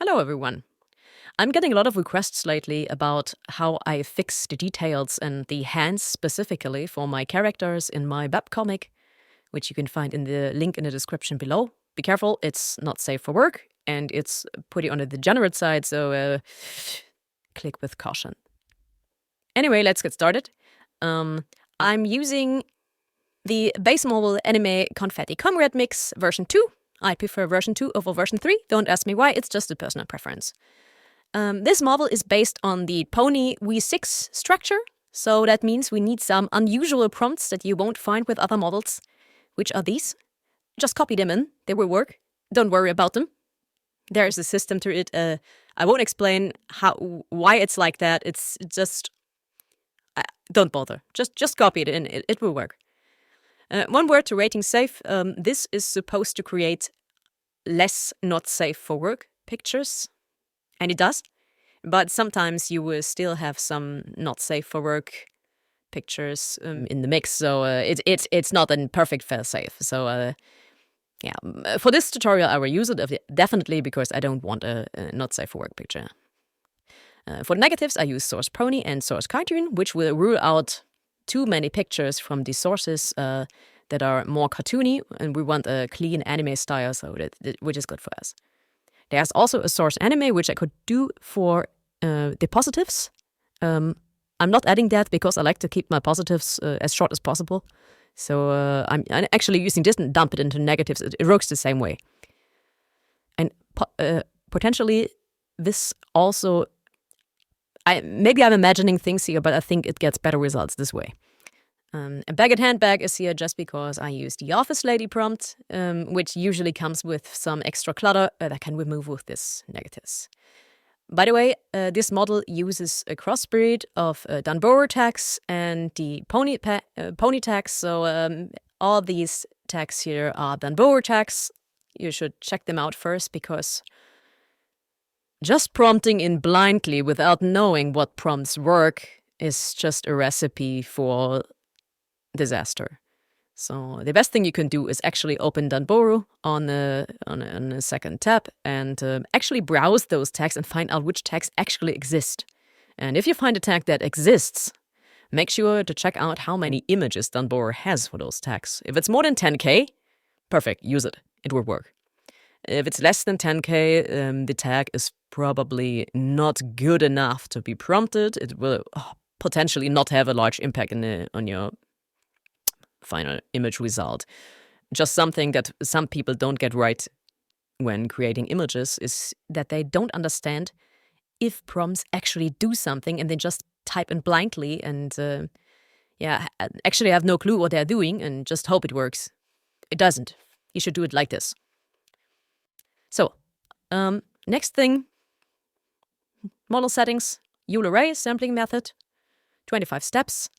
Hello everyone. I'm getting a lot of requests lately about how I fix the details and the hands specifically for my characters in my webcomic, which you can find in the link in the description below. Be careful, it's not safe for work and it's pretty on the degenerate side, so click with caution. Anyway, let's get started. I'm using the base model anime confetti comrade mix version 2. I prefer version 2 over version 3. Don't ask me why, it's just a personal preference. This model is based on the Pony V6 structure, so that means we need some unusual prompts that you won't find with other models, which are these. Just copy them in, they will work. Don't worry about them. There is a system to it. I won't explain why it's like that. It's just don't bother. Just copy it in. It will work. One word to rating safe. This is supposed to create less not safe for work pictures. And it does. But sometimes you will still have some not safe for work pictures in the mix. So it's not a perfect fail safe. So yeah, for this tutorial I will use it definitely because I don't want a not safe for work picture. For the negatives I use source pony and source cartoon, which will rule out too many pictures from the sources that are more cartoony, and we want a clean anime style, so which is good for us. There's also a source anime, which I could do for the positives. I'm not adding that because I like to keep my positives as short as possible. So I'm actually using this and dump it into negatives. It works the same way. And potentially this also... maybe I'm imagining things here, but I think it gets better results this way. A bagged handbag is here just because I use the office lady prompt, which usually comes with some extra clutter that I can remove with this negatives. By the way, this model uses a crossbreed of Dunbower tags and the pony tags, so all these tags here are Dunbower tags. You should check them out first because just prompting in blindly without knowing what prompts work is just a recipe for disaster. So the best thing you can do is actually open Dunboru on a second tab and actually browse those tags and find out which tags actually exist. And if you find a tag that exists, make sure to check out how many images Dunboru has for those tags. If it's more than 10k, perfect, use it. It will work. If it's less than 10k, the tag is probably not good enough to be prompted. It will potentially not have a large impact on your final image result. Just something that some people don't get right when creating images is that they don't understand if prompts actually do something and they just type in blindly and actually have no clue what they're doing and just hope it works. It doesn't. You should do it like this. So, next thing, model settings, Euler array sampling method, 25 steps.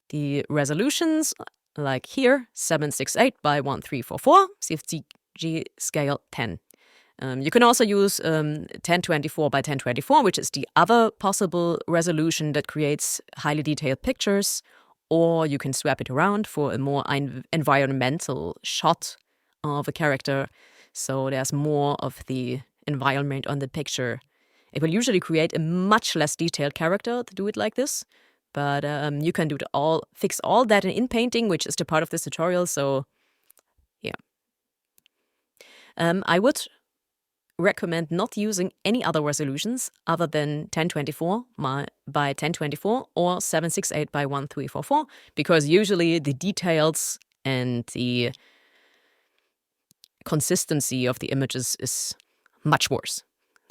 The resolutions, like here, 768 by 1344, CFG scale 10. You can also use 1024 by 1024, which is the other possible resolution that creates highly detailed pictures, or you can swap it around for a more environmental shot of a character. So there's more of the environment on the picture. It will usually create a much less detailed character to do it like this. But you can fix all that in Inpainting, which is the part of this tutorial, so yeah. I would recommend not using any other resolutions other than 1024 by 1024 or 768 by 1344, because usually the details and the consistency of the images is much worse.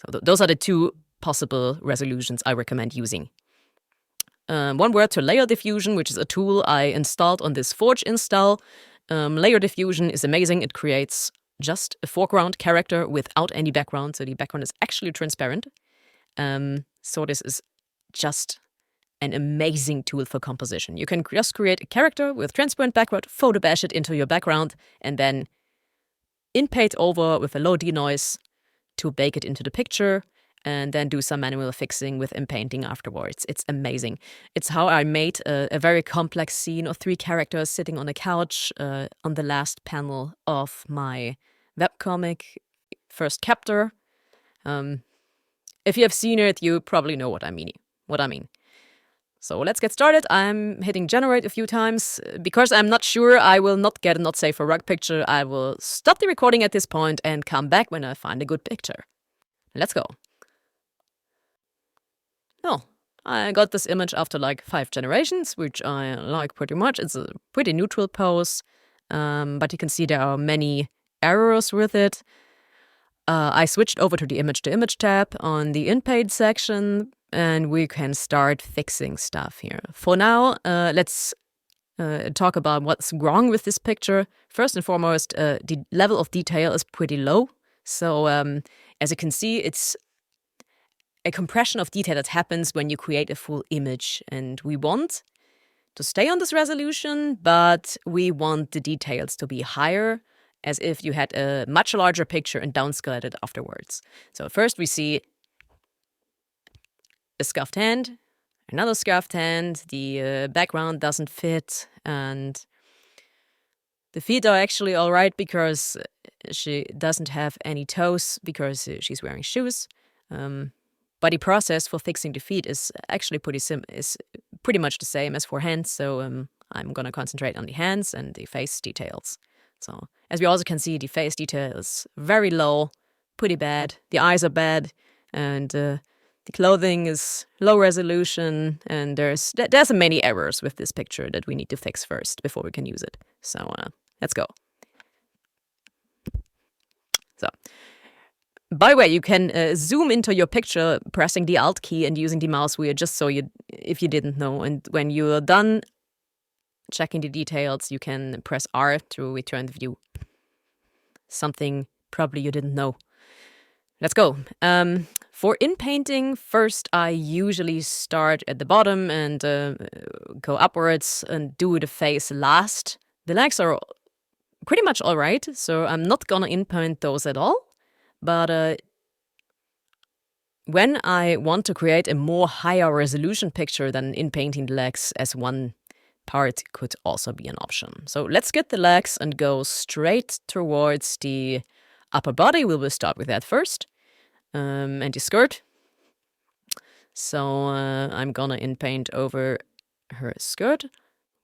So those are the two possible resolutions I recommend using. One word to layer diffusion, which is a tool I installed on this Forge install. Layer diffusion is amazing. It creates just a foreground character without any background, so the background is actually transparent. So this is just an amazing tool for composition. You can just create a character with transparent background, photo bash it into your background, and then inpaint over with a low denoise to bake it into the picture, and then do some manual fixing with Inpainting afterwards. It's amazing. It's how I made a very complex scene of 3 characters sitting on a couch on the last panel of my webcomic first chapter. If you have seen it, you probably know what I mean. So let's get started. I'm hitting generate a few times. Because I'm not sure I will not get a not safe for rug picture, I will stop the recording at this point and come back when I find a good picture. Let's go. Oh, I got this image after like 5 generations, which I like pretty much. It's a pretty neutral pose, but you can see there are many errors with it. I switched over to the image-to-image tab on the Inpaint section, and we can start fixing stuff here. For now, let's talk about what's wrong with this picture. First and foremost, the level of detail is pretty low. So as you can see, it's a compression of detail that happens when you create a full image. And we want to stay on this resolution, but we want the details to be higher, as if you had a much larger picture and downscaled it afterwards. So first we see a scuffed hand, another scuffed hand, the background doesn't fit, and the feet are actually all right because she doesn't have any toes because she's wearing shoes. But the process for fixing the feet is actually pretty much the same as for hands, so I'm gonna concentrate on the hands and the face details. So, as we also can see, the face detail is very low, pretty bad. The eyes are bad, and the clothing is low resolution, and there's many errors with this picture that we need to fix first before we can use it. So, let's go. So, by the way, you can zoom into your picture pressing the Alt key and using the mouse wheel, just so if you didn't know. And when you're done checking the details, you can press R to return the view. Something probably you didn't know. Let's go. For inpainting, first I usually start at the bottom and go upwards and do the face last. The legs are pretty much all right, so I'm not gonna inpaint those at all. But when I want to create a more higher resolution picture, then inpainting the legs as one part could also be an option. So let's get the legs and go straight towards the upper body. We will start with that first. And the skirt. So I'm gonna inpaint over her skirt.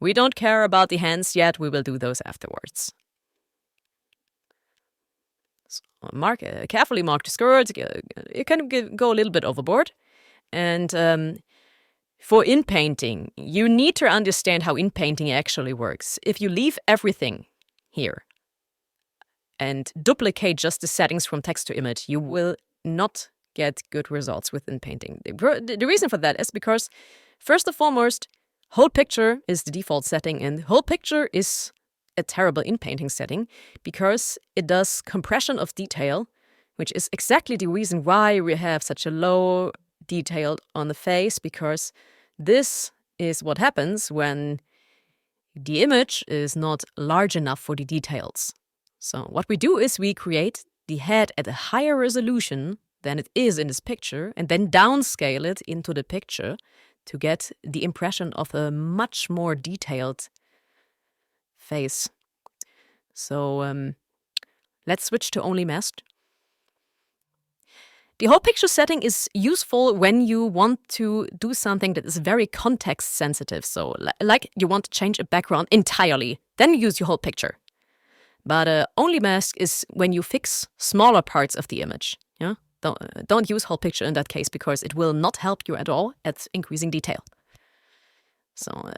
We don't care about the hands yet. We will do those afterwards. So carefully mark the skirt. You can go a little bit overboard. And for inpainting, you need to understand how inpainting actually works. If you leave everything here and duplicate just the settings from text to image, you will not get good results with inpainting. The reason for that is because, first and foremost, whole picture is the default setting, and whole picture is a terrible inpainting setting because it does compression of detail, which is exactly the reason why we have such a low detail on the face, because this is what happens when the image is not large enough for the details. So what we do is we create the head at a higher resolution than it is in this picture, and then downscale it into the picture to get the impression of a much more detailed face. So let's switch to only masked. The whole picture setting is useful when you want to do something that is very context sensitive. So like you want to change a background entirely, then use your whole picture. But only mask is when you fix smaller parts of the image. Yeah, don't use whole picture in that case because it will not help you at all at increasing detail. So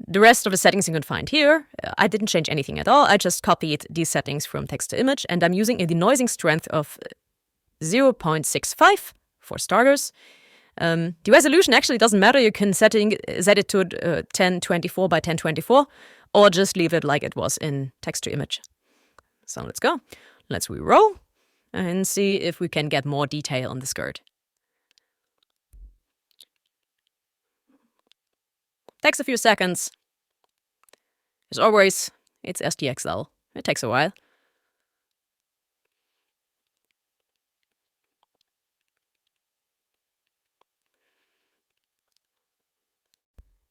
the rest of the settings you can find here. I didn't change anything at all. I just copied these settings from text to image, and I'm using a denoising strength of 0.65 for starters. The resolution actually doesn't matter. You can set it to 1024 by 1024, or just leave it like it was in text to image. So let's go. Let's re-roll and see if we can get more detail on the skirt. Takes a few seconds. As always, it's SDXL. It takes a while.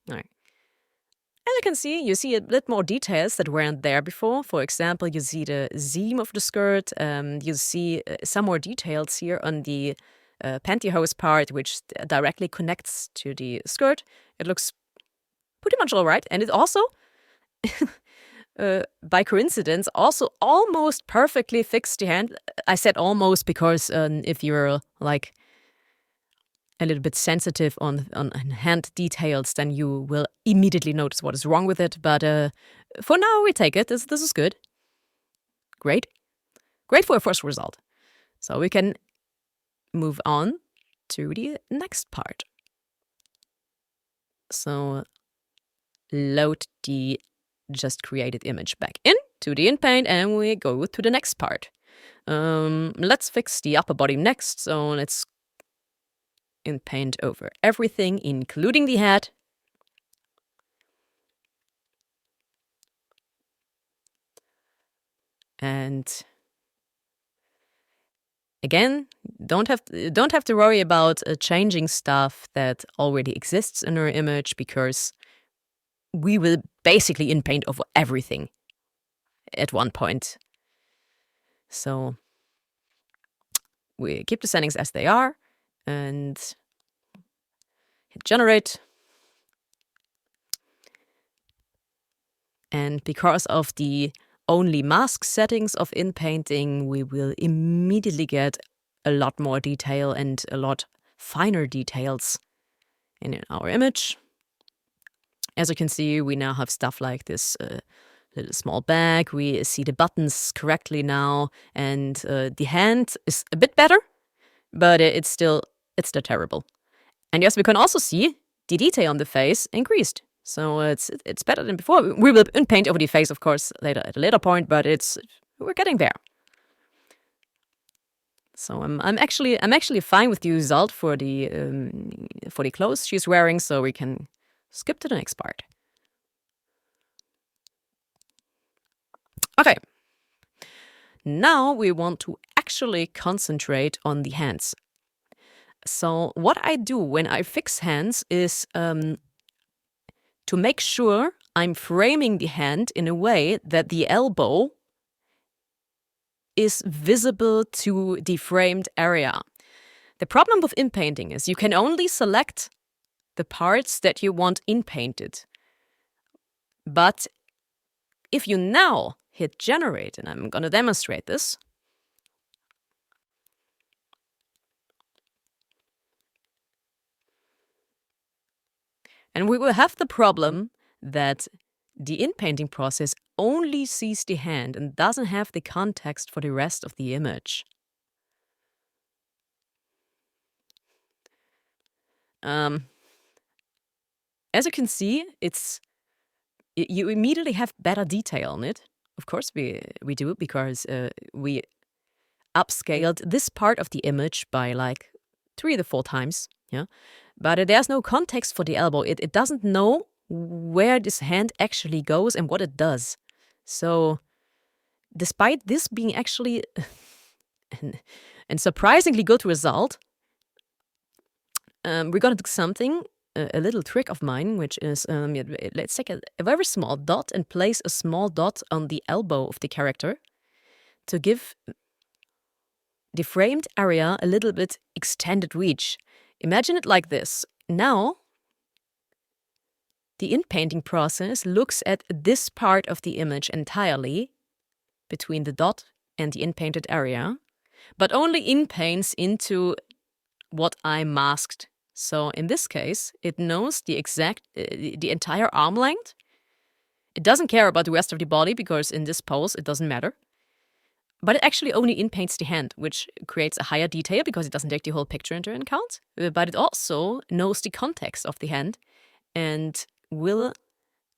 All right. As you can see, you see a bit more details that weren't there before. For example, you see the seam of the skirt. You see some more details here on the pantyhose part, which directly connects to the skirt. It looks pretty much all right. And it also, by coincidence, also almost perfectly fixed the hand. I said almost because if you're like a little bit sensitive on hand details, then you will immediately notice what is wrong with it. But for now, we take it. This is good. Great. Great for a first result. So we can move on to the next part. So load the just created image back into the Inpaint, and we go to the next part. Let's fix the upper body next. So let's Inpaint over everything, including the head. And again, don't have to worry about changing stuff that already exists in our image, because we will basically Inpaint over everything at one point. So we keep the settings as they are and hit generate. And because of the only mask settings of Inpainting, we will immediately get a lot more detail and a lot finer details in our image. As you can see, we now have stuff like this little small bag. We see the buttons correctly now, and the hand is a bit better, but it's still terrible. And yes, we can also see the detail on the face increased. So it's better than before. We will Inpaint over the face, of course, later at a later point, but we're getting there. So I'm actually fine with the result for the clothes she's wearing. So we can skip to the next part. Okay. Now we want to actually concentrate on the hands. So what I do when I fix hands is to make sure I'm framing the hand in a way that the elbow is visible to the framed area. The problem with Inpainting is you can only select the parts that you want Inpainted. But if you now hit generate, and I'm going to demonstrate this, and we will have the problem that the Inpainting process only sees the hand and doesn't have the context for the rest of the image. As you can see, you immediately have better detail on it. Of course we do, because we upscaled this part of the image by like 3 to 4 times. Yeah, but there's no context for the elbow. It doesn't know where this hand actually goes and what it does. So despite this being actually and surprisingly good result, we're gonna do something, a little trick of mine, which is let's take a very small dot and place a small dot on the elbow of the character to give the framed area a little bit extended reach. Imagine it like this. Now, the Inpainting process looks at this part of the image entirely between the dot and the Inpainted area, but only Inpaints into what I masked. So in this case, it knows the entire arm length. It doesn't care about the rest of the body, because in this pose it doesn't matter. But it actually only Inpaints the hand, which creates a higher detail because it doesn't take the whole picture into account. But it also knows the context of the hand and will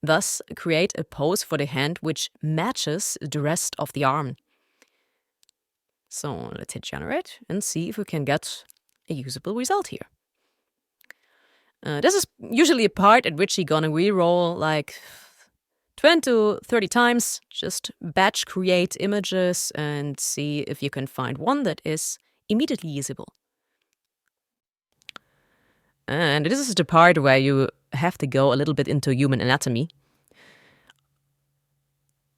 thus create a pose for the hand which matches the rest of the arm. So let's hit generate and see if we can get a usable result here. This is usually a part at which you're gonna reroll like 20 to 30 times, just batch create images and see if you can find one that is immediately usable. And this is the part where you have to go a little bit into human anatomy.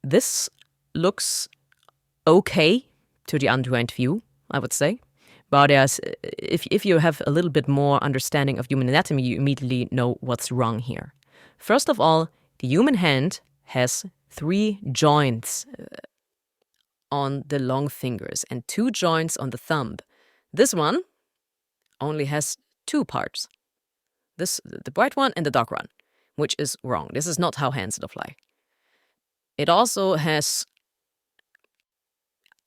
This looks okay to the untrained view, I would say. But if you have a little bit more understanding of human anatomy, you immediately know what's wrong here. First of all, the human hand has 3 joints on the long fingers and 2 joints on the thumb. This one only has 2 parts. The bright one and the dark one, which is wrong. This is not how hands look like. It also has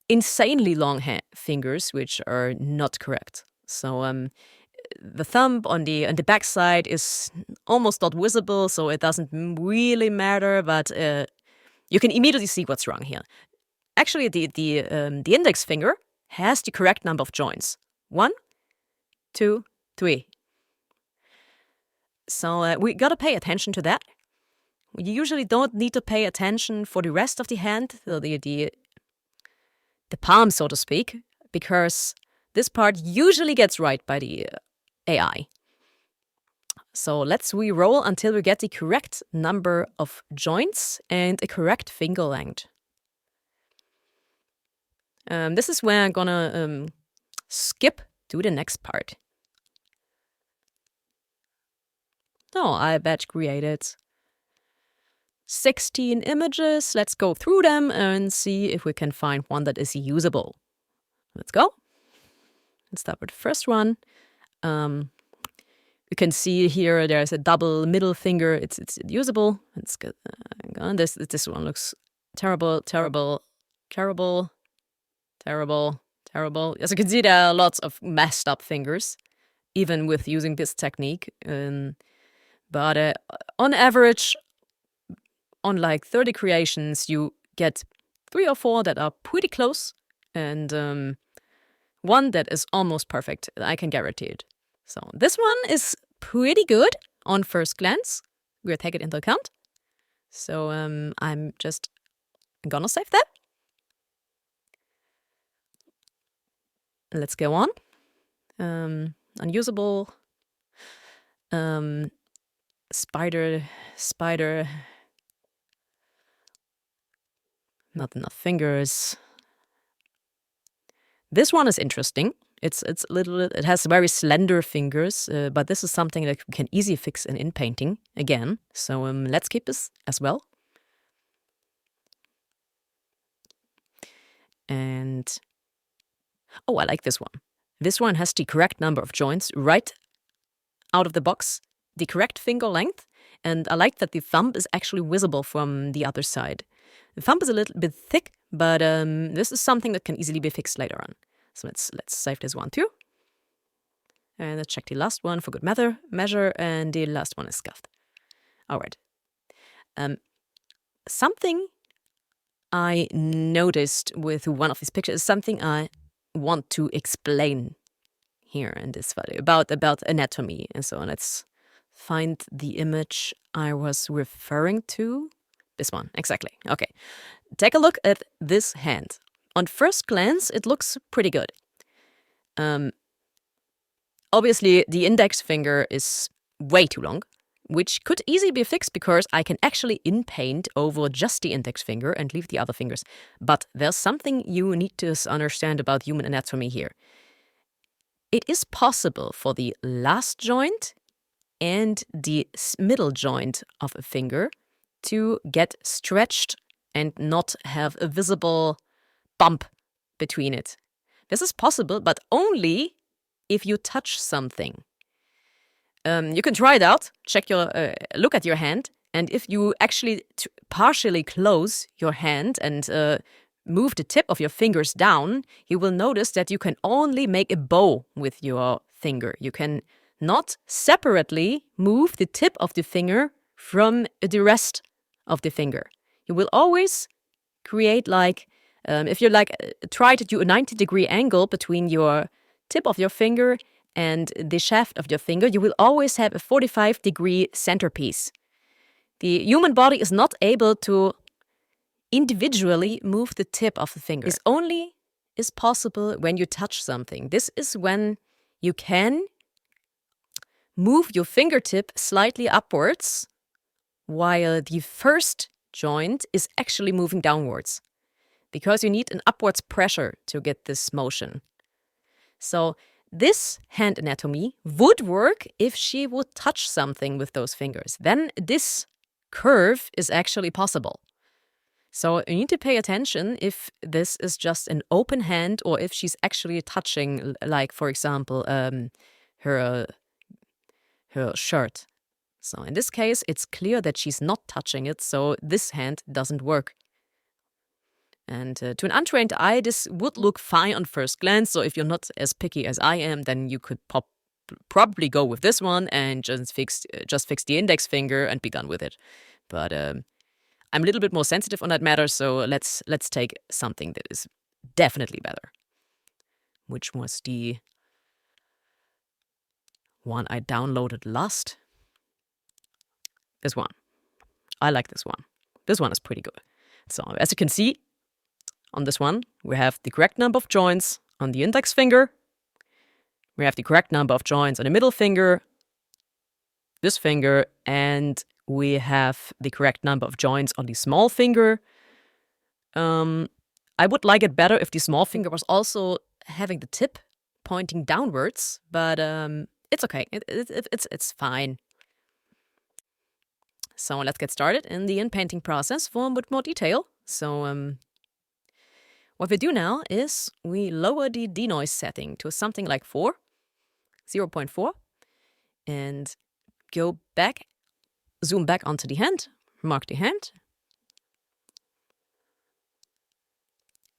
insanely long fingers, which are not correct. So the thumb on the back side is almost not visible, so it doesn't really matter. But you can immediately see what's wrong here. Actually, the index finger has the correct number of joints: 1, 2, 3. So we gotta pay attention to that. You usually don't need to pay attention for the rest of the hand, the palm, so to speak, because this part usually gets right by the AI. So let's re-roll until we get the correct number of joints and a correct finger length. This is where I'm gonna skip to the next part. Oh, I batch created 16 images. Let's go through them and see if we can find one that is usable. Let's go. Let's start with the first one. You can see here there's a double middle finger. It's usable. Let's get this one looks terrible. As you can see, there are lots of messed up fingers, even with using this technique. But on average, on like 30 creations, you get 3 or 4 that are pretty close, and one that is almost perfect. I can guarantee it. So this one is pretty good on first glance. We'll take it into account. So I'm just gonna save that. Let's go on. Unusable. Spider. Not enough fingers. This one is interesting. It's a little. It has very slender fingers, but this is something that we can easily fix in Inpainting again. So let's keep this as well. And oh, I like this one. This one has the correct number of joints right out of the box, the correct finger length, and I like that the thumb is actually visible from the other side. The thumb is a little bit thick, but this is something that can easily be fixed later on. So let's save this one too. And let's check the last one for good measure, and the last one is scuffed. All right. Something I noticed with one of these pictures is something I want to explain here in this video about anatomy and so on. Let's find the image I was referring to. This one, exactly. Okay. Take a look at this hand. On first glance, it looks pretty good. Obviously, the index finger is way too long, which could easily be fixed because I can actually inpaint over just the index finger and leave the other fingers. But there's something you need to understand about human anatomy here. It is possible for the last joint and the middle joint of a finger to get stretched and not have a visible bump between it. This is possible, but only if you touch something. You can try it out, look at your hand, and if you actually partially close your hand and move the tip of your fingers down, you will notice that you can only make a bow with your finger. You can not separately move the tip of the finger from the rest of the finger. You will always create if you try to do a 90-degree angle between your tip of your finger and the shaft of your finger, you will always have a 45-degree centerpiece. The human body is not able to individually move the tip of the finger. This only is possible when you touch something. This is when you can move your fingertip slightly upwards while the first joint is actually moving downwards, because you need an upwards pressure to get this motion. So this hand anatomy would work if she would touch something with those fingers. Then this curve is actually possible. So you need to pay attention if this is just an open hand or if she's actually touching, like, for example, her shirt. So in this case, it's clear that she's not touching it, so this hand doesn't work. And to an untrained eye, this would look fine on first glance. So if you're not as picky as I am, then you could probably go with this one and just fix the index finger and be done with it. But I'm a little bit more sensitive on that matter, so let's take something that is definitely better, which was the one I downloaded last. This one. I like this one. This one is pretty good. So as you can see, on this one, we have the correct number of joints on the index finger. We have the correct number of joints on the middle finger, this finger, and we have the correct number of joints on the small finger. I would like it better if the small finger was also having the tip pointing downwards, but it's okay. It's fine. So let's get started in the inpainting process for a bit more detail. So what we do now is we lower the denoise setting to something like 0.4, and go back, zoom back onto the hand, mark the hand,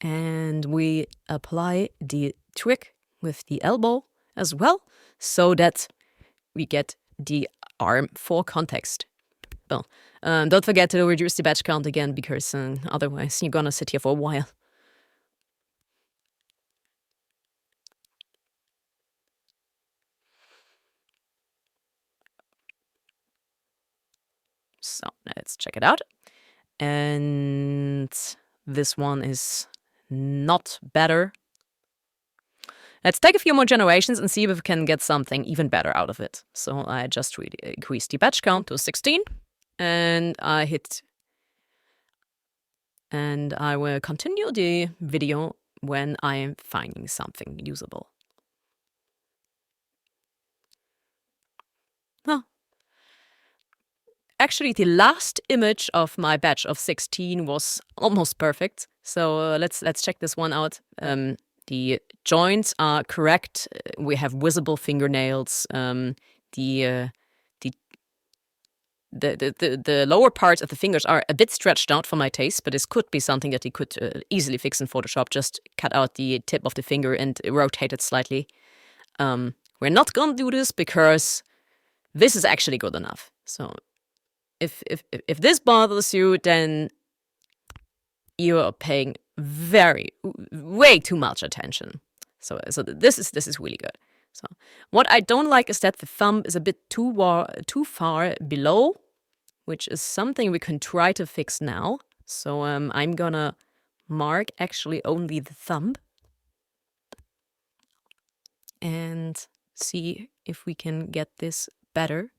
and we apply the trick with the elbow as well, so that we get the arm for context. Well, don't forget to reduce the batch count again, because otherwise you're gonna sit here for a while. So let's check it out. And this one is not better. Let's take a few more generations and see if we can get something even better out of it. So I just really increased the batch count to 16, and I will continue the video when I am finding something usable. Well, actually, the last image of my batch of 16 was almost perfect. So let's check this one out. The joints are correct. We have visible fingernails. The lower parts of the fingers are a bit stretched out for my taste, but this could be something that you could easily fix in Photoshop. Just cut out the tip of the finger and rotate it slightly. We're not gonna do this because this is actually good enough. So if this bothers you, then you are paying way too much attention. So this is really good. So what I don't like is that the thumb is a bit too far below, which is something we can try to fix now. So I'm gonna mark actually only the thumb and see if we can get this better.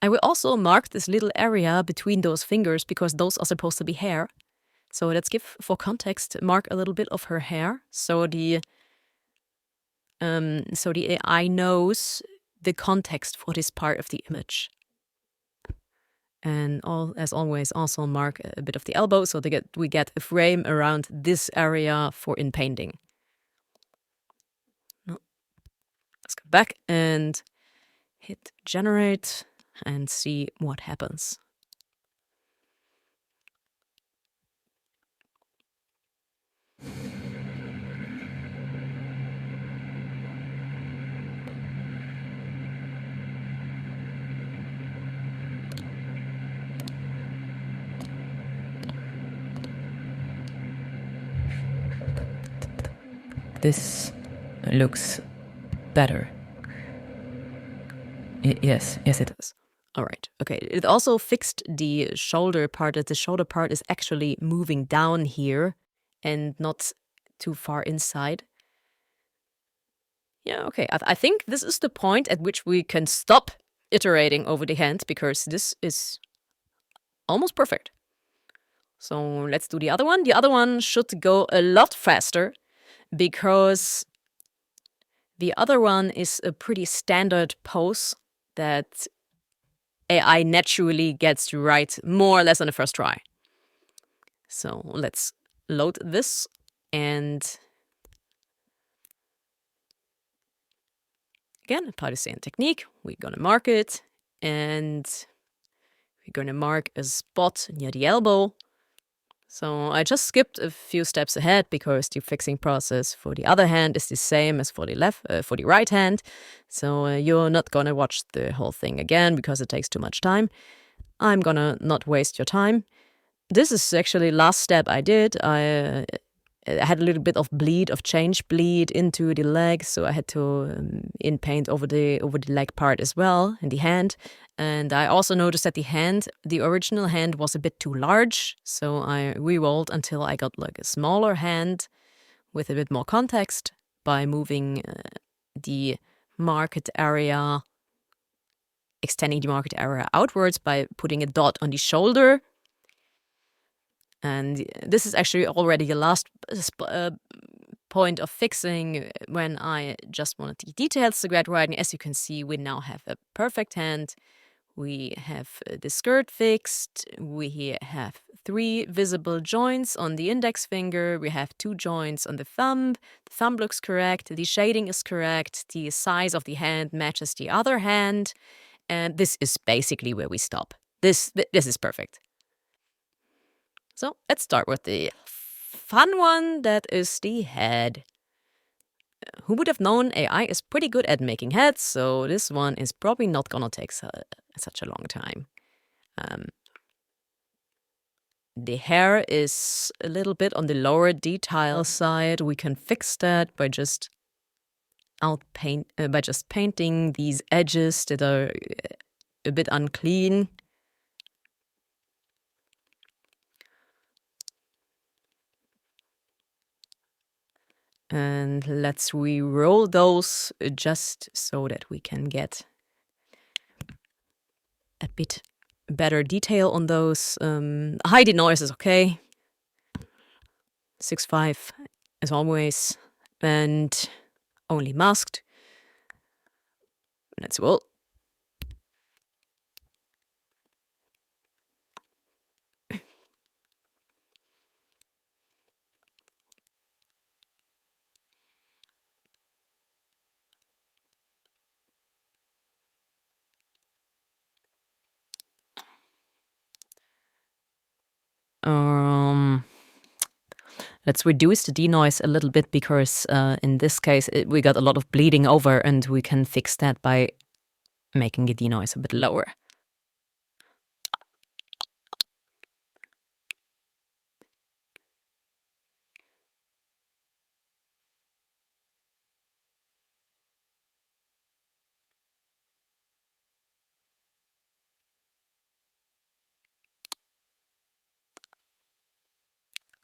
I will also mark this little area between those fingers because those are supposed to be hair. So let's give, for context, mark a little bit of her hair so the AI knows the context for this part of the image. And as always, also mark a bit of the elbow so we get a frame around this area for inpainting. Let's go back and hit generate and see what happens. This looks better. Yes, it is. All right. Okay. It also fixed the shoulder part, that the shoulder part is actually moving down here and not too far inside. Yeah, okay. I think this is the point at which we can stop iterating over the hand, because this is almost perfect. So let's do the other one. The other one should go a lot faster because the other one is a pretty standard pose that AI naturally gets right more or less on the first try. So let's load this, and again, apply the same technique. We're gonna mark it, and we're gonna mark a spot near the elbow. So I just skipped a few steps ahead because the fixing process for the other hand is the same as for the right hand. So you're not gonna watch the whole thing again because it takes too much time. I'm gonna not waste your time. This is actually last step I did. I had a little bit of change bleed into the leg, so I had to inpaint over the leg part as well, and the hand. And I also noticed that the original hand was a bit too large, so I re-rolled until I got like a smaller hand with a bit more context by moving the market area, extending the market area outwards by putting a dot on the shoulder. And this is actually already the last point of fixing when I just wanted the details to get right. And as you can see, we now have a perfect hand. We have the skirt fixed. We have 3 visible joints on the index finger. We have 2 joints on the thumb. The thumb looks correct. The shading is correct. The size of the hand matches the other hand. And this is basically where we stop. This is perfect. So let's start with the fun one, that is the head. Who would have known AI is pretty good at making heads, so this one is probably not gonna take such a long time. The hair is a little bit on the lower detail side. We can fix that by just painting these edges that are a bit unclean. And let's re-roll those just so that we can get a bit better detail on those. High denoise is okay. 6.5 as always. And only masked. Let's roll. Let's reduce the denoise a little bit because in this case we got a lot of bleeding over, and we can fix that by making the denoise a bit lower.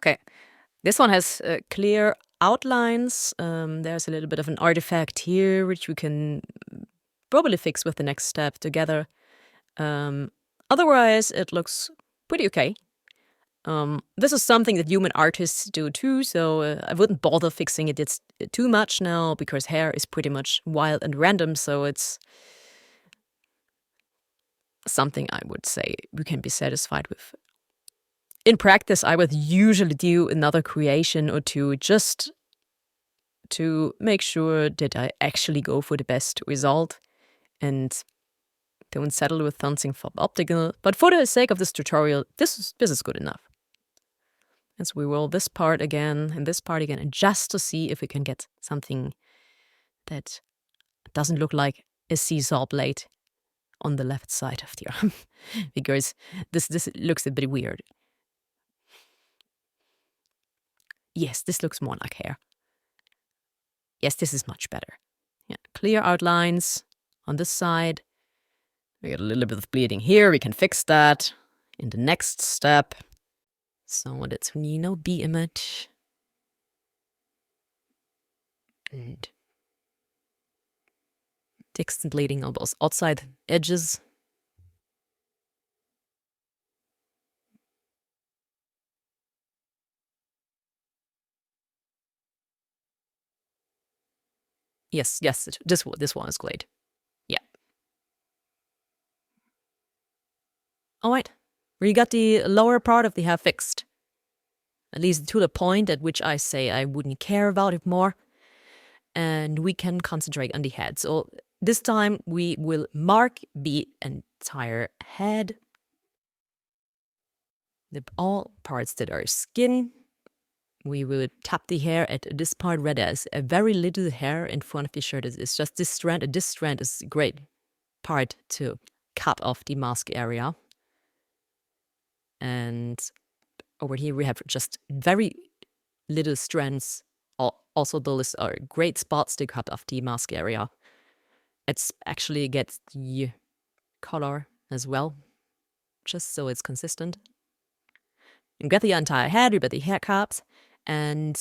Okay, this one has clear outlines. There's a little bit of an artifact here, which we can probably fix with the next step together. Otherwise, it looks pretty okay. This is something that human artists do too, so I wouldn't bother fixing it too much now because hair is pretty much wild and random, so it's something I would say we can be satisfied with. In practice, I would usually do another creation or two just to make sure that I actually go for the best result and don't settle with something optical. But for the sake of this tutorial, this is good enough. And so we roll this part again and this part again, and just to see if we can get something that doesn't look like a seesaw blade on the left side of the arm, because this looks a bit weird. Yes, this looks more like hair. Yes, this is much better. Yeah, clear outlines on this side. We get a little bit of bleeding here. We can fix that in the next step. So that's B image. And text and bleeding on both outside edges. Yes, this one is great. Yeah. All right. We got the lower part of the hair fixed. At least to the point at which I say I wouldn't care about it more. And we can concentrate on the head. So this time we will mark the entire head. All parts that are skin. We will tap the hair at this part where there's a very little hair in front of the shirt. It's just this strand. And this strand is a great part to cap off the mask area. And over here we have just very little strands. Also, those are great spots to cut off the mask area. It's actually gets the color as well, just so it's consistent. You get the entire head, you get the hair caps, and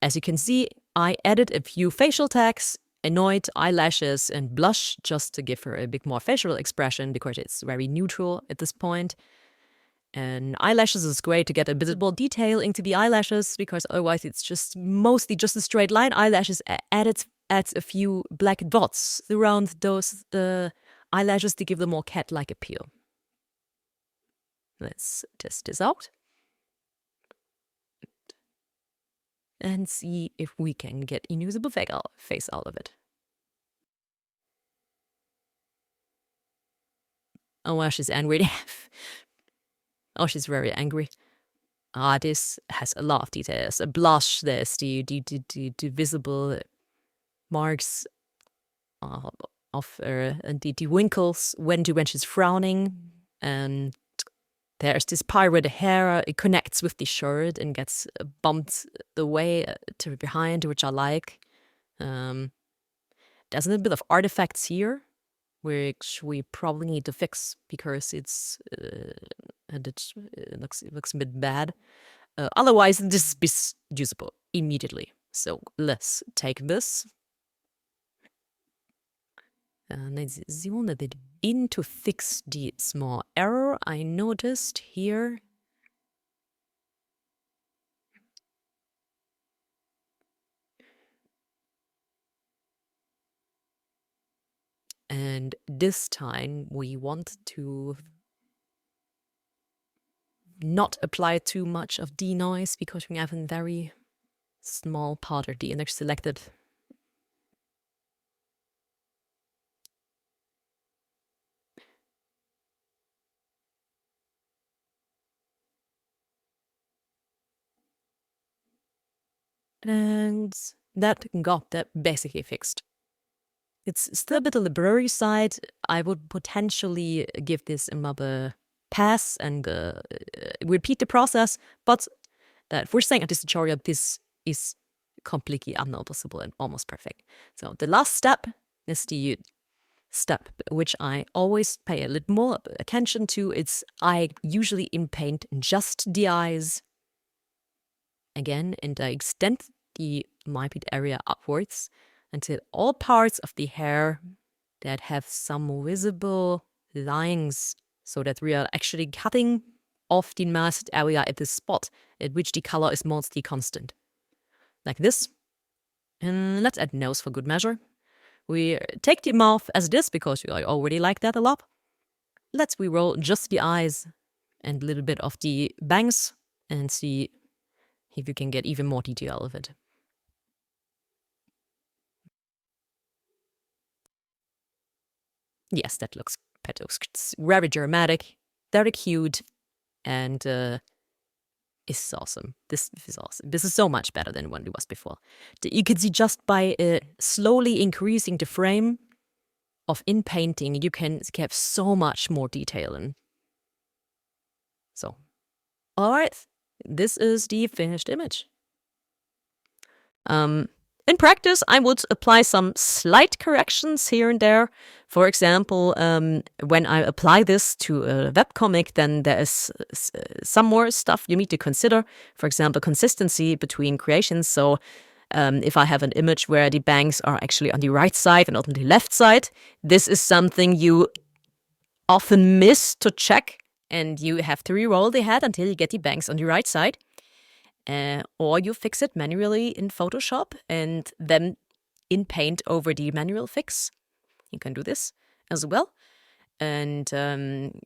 as you can see, I added a few facial tags, annoyed eyelashes, and blush just to give her a bit more facial expression because it's very neutral at this point. And eyelashes is great to get a bit more detail into the eyelashes because otherwise it's just mostly just a straight line. Eyelashes adds a few black dots around those eyelashes to give them more cat-like appeal. Let's test this out and see if we can get a usable face out of it. Oh, she's angry. Oh, she's very angry. This has a lot of details. A blush, there's the visible marks of and the wrinkles when she's frowning. And there's this part where the hair it connects with the shirt and gets bumped away to behind, which I like. There's a little bit of artifacts here, which we probably need to fix because it looks a bit bad. Otherwise, this is usable immediately. So let's take this. And I zoom a bit in to fix the small error I noticed here. And this time we want to not apply too much of denoise because we have a very small part of the image selected. And that got that basically fixed. It's still a bit on the blurry side. I would potentially give this another pass and repeat the process, but for saying at this tutorial, this is completely unnoticeable and almost perfect. So the last step is the step which I always pay a little more attention to. I usually inpaint just the eyes again, and I extend the mypid area upwards until all parts of the hair that have some visible lines, so that we are actually cutting off the masked area at the spot at which the color is mostly constant. Like this. And let's add nose for good measure. We take the mouth as it is because I already like that a lot. Let's re-roll just the eyes and a little bit of the bangs and see if you can get even more detail out of it. Yes, that looks better. It's very dramatic, very cute, and it's awesome. This is awesome. This is so much better than when it was before. You can see just by slowly increasing the frame of Inpainting, you can have so much more detail in. So, all right, this is the finished image. In practice, I would apply some slight corrections here and there. For example, when I apply this to a webcomic, then there is some more stuff you need to consider. For example, consistency between creations. So if I have an image where the bangs are actually on the right side and not on the left side, this is something you often miss to check, and you have to re-roll the head until you get the bangs on the right side. Or you fix it manually in Photoshop, and then Inpaint over the manual fix. You can do this as well. And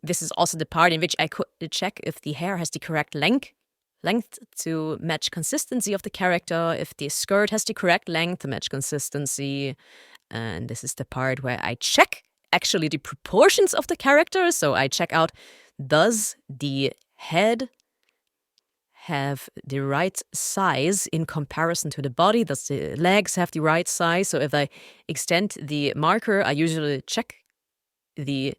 this is also the part in which I could check if the hair has the correct length to match consistency of the character, if the skirt has the correct length to match consistency. And this is the part where I check actually the proportions of the character. So I check out, does the head have the right size in comparison to the body? Does the legs have the right size? So if I extend the marker, I usually check the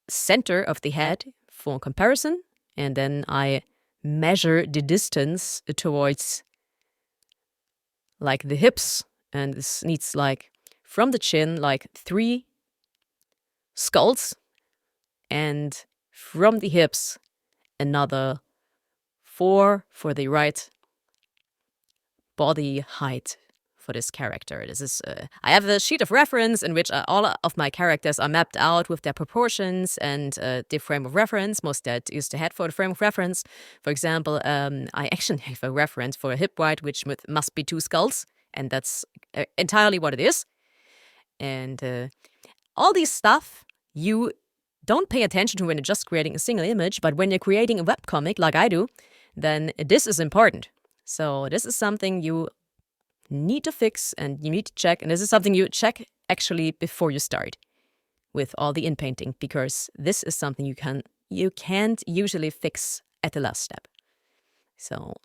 center of the head for comparison, and then I measure the distance towards like the hips, and this needs like from the chin like 3 skulls, and from the hips another 4 for the right body height for this character. This is I have a sheet of reference in which all of my characters are mapped out with their proportions and the frame of reference. Most that use the head for the frame of reference. For example, I actually have a reference for a hip wide, which must be 2 skulls, and that's entirely what it is. And all these stuff you don't pay attention to when you're just creating a single image, but when you're creating a webcomic like I do, then this is important. So this is something you need to fix and you need to check, and this is something you check actually before you start with all the inpainting, because this is something you can't usually fix at the last step. So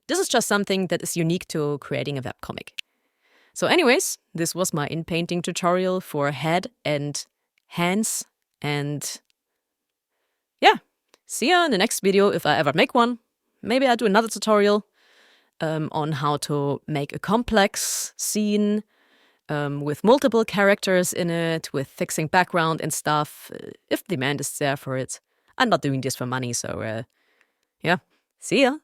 this is just something that is unique to creating a webcomic. So anyways, this was my inpainting tutorial for head and hands, and yeah, see ya in the next video if I ever make one. Maybe I'll do another tutorial on how to make a complex scene with multiple characters in it, with fixing background and stuff, if demand is there for it. I'm not doing this for money, so yeah, see ya!